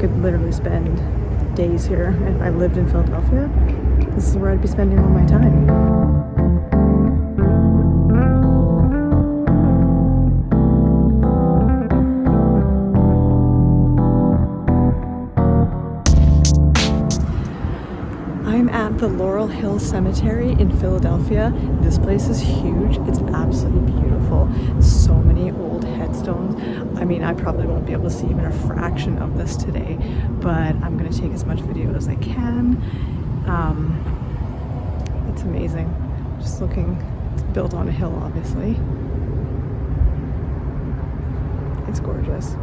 could literally spend days here. If I lived in Philadelphia, this is where I'd be spending all my time. I'm at the Laurel Hill Cemetery in Philadelphia. This place is huge. It's absolutely beautiful. So many old headstones. I mean, I probably won't be able to see even a fraction of this today, but I'm going to take as much video as I can. It's amazing. Just looking, it's built on a hill, obviously. It's gorgeous.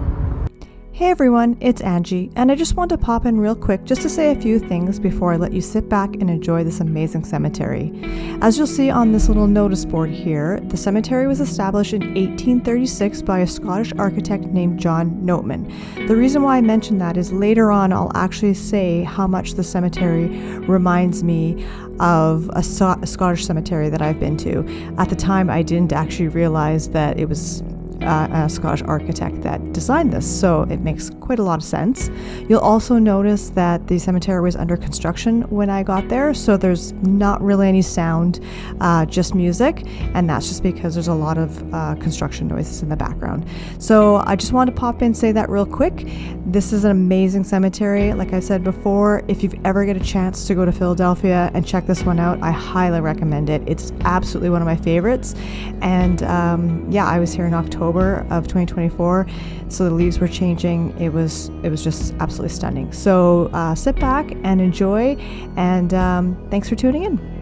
Hey everyone, it's Angie, and I just want to pop in real quick just to say a few things before I let you sit back and enjoy this amazing cemetery. As you'll see on this little notice board here, the cemetery was established in 1836 by a Scottish architect named John Notman. The reason why I mention that is later on I'll actually say how much the cemetery reminds me of a Scottish cemetery that I've been to. At the time, I didn't actually realize that it was a Scottish architect that designed this, so it makes quite a lot of sense. You'll also notice that the cemetery was under construction when I got there, so there's not really any sound, just music, and that's just because there's a lot of construction noises in the background. So I just wanted to pop in and say that real quick. This is an amazing cemetery. Like I said before, if you ever get a chance to go to Philadelphia and check this one out, I highly recommend it. It's absolutely one of my favorites, and yeah, I was here in October of 2024, so the leaves were changing. It was just absolutely stunning. So sit back and enjoy, and thanks for tuning in.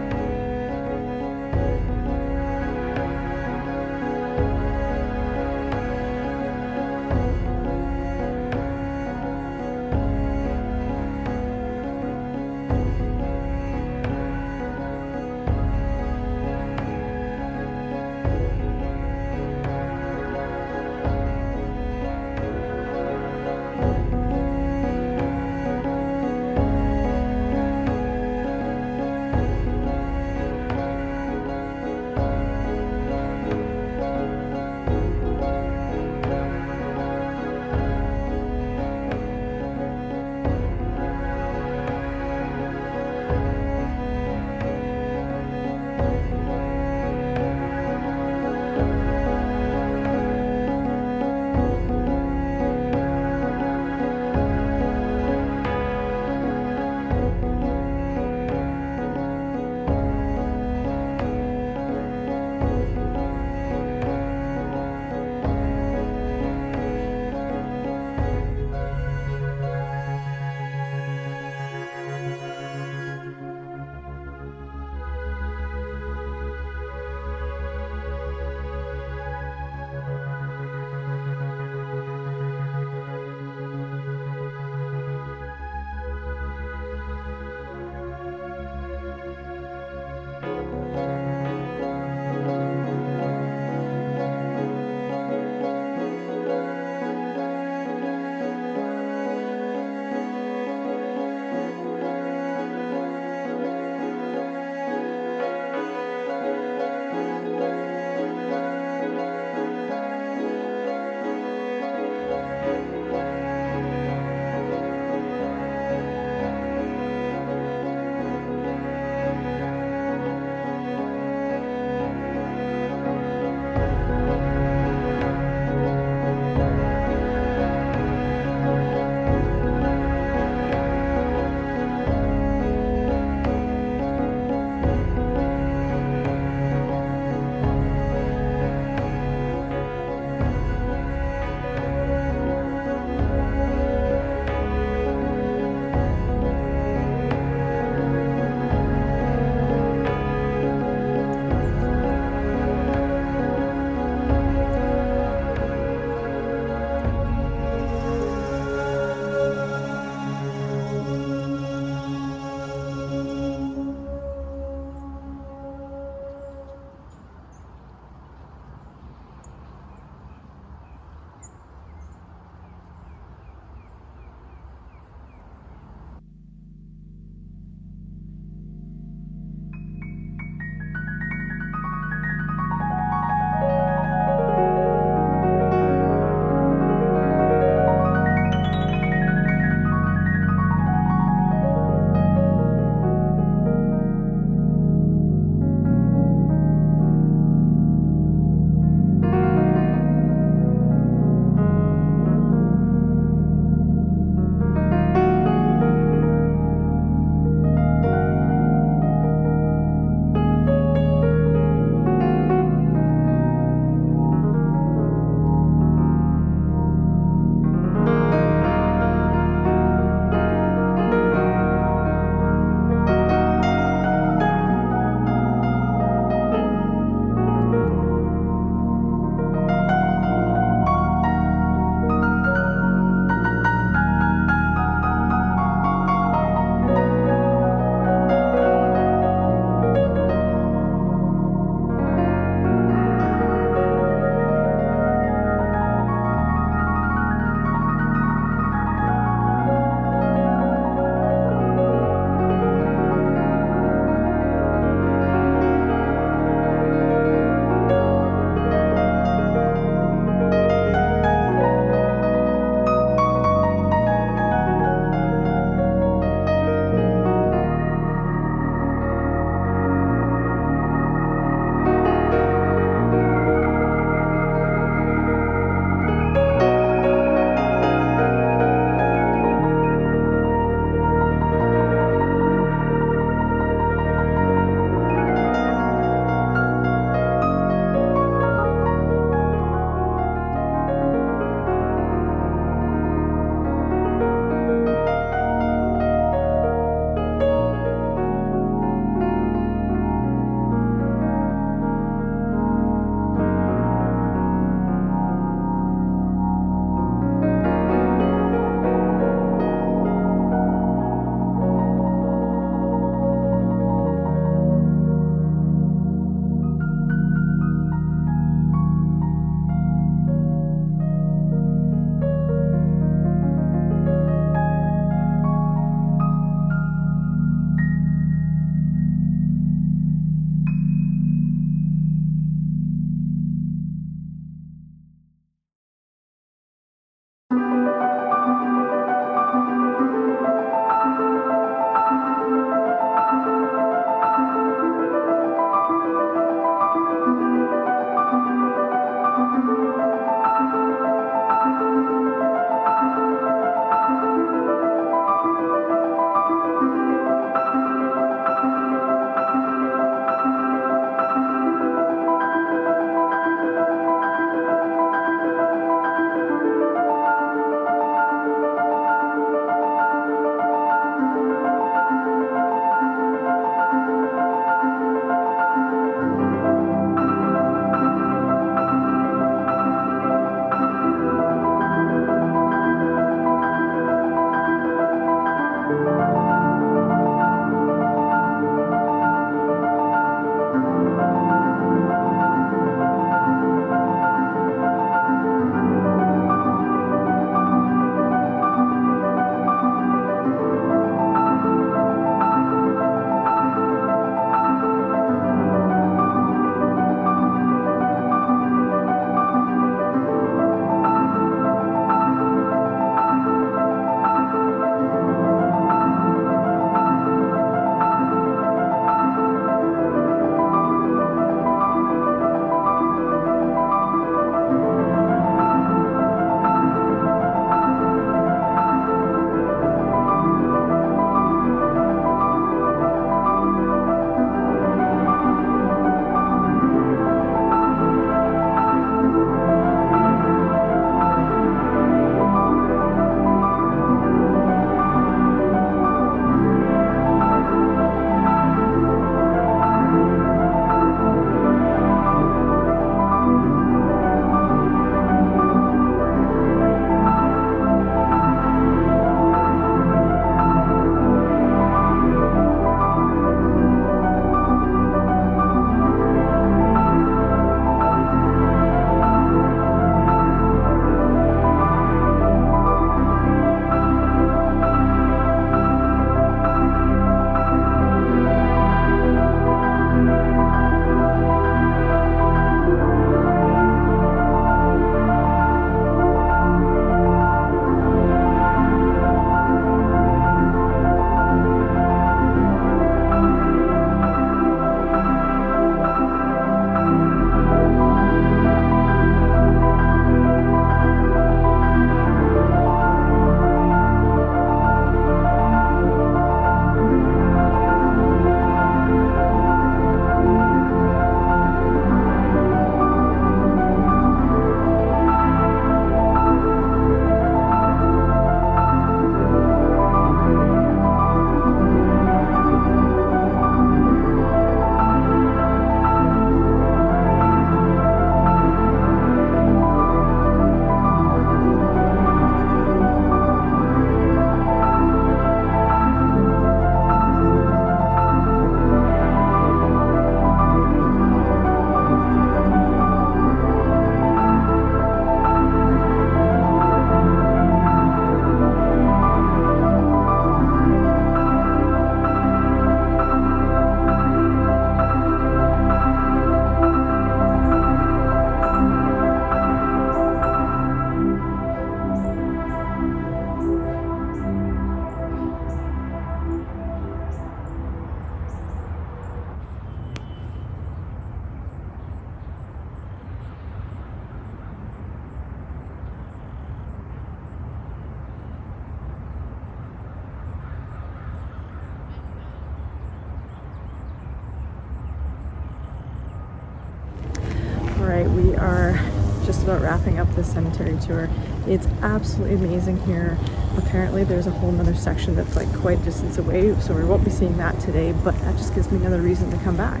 about wrapping up this cemetery tour. It's absolutely amazing here. Apparently there's a whole nother section that's like quite a distance away, so we won't be seeing that today, but that just gives me another reason to come back.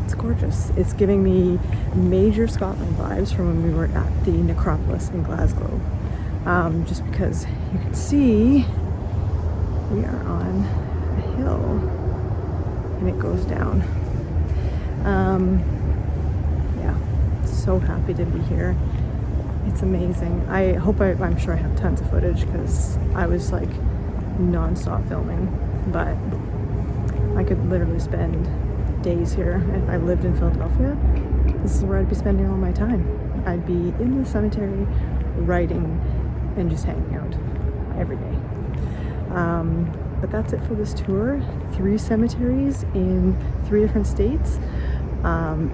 It's gorgeous. It's giving me major Scotland vibes from when we were at the necropolis in Glasgow. Just because you can see we are on a hill and it goes down. Yeah, so happy to be here. It's amazing. I'm sure I have tons of footage because I was like non-stop filming, but I could literally spend days here. If I lived in Philadelphia, this is where I'd be spending all my time. I'd be in the cemetery writing and just hanging out every day. But that's it for this tour. 3 cemeteries in 3 different states.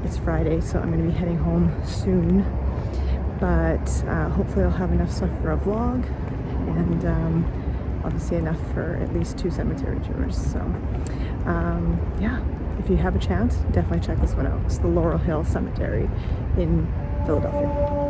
It's Friday, so I'm going to be heading home soon, but hopefully I'll have enough stuff for a vlog, and obviously enough for at least 2 cemetery tours. So yeah, if you have a chance, definitely check this one out. It's the Laurel Hill Cemetery in Philadelphia.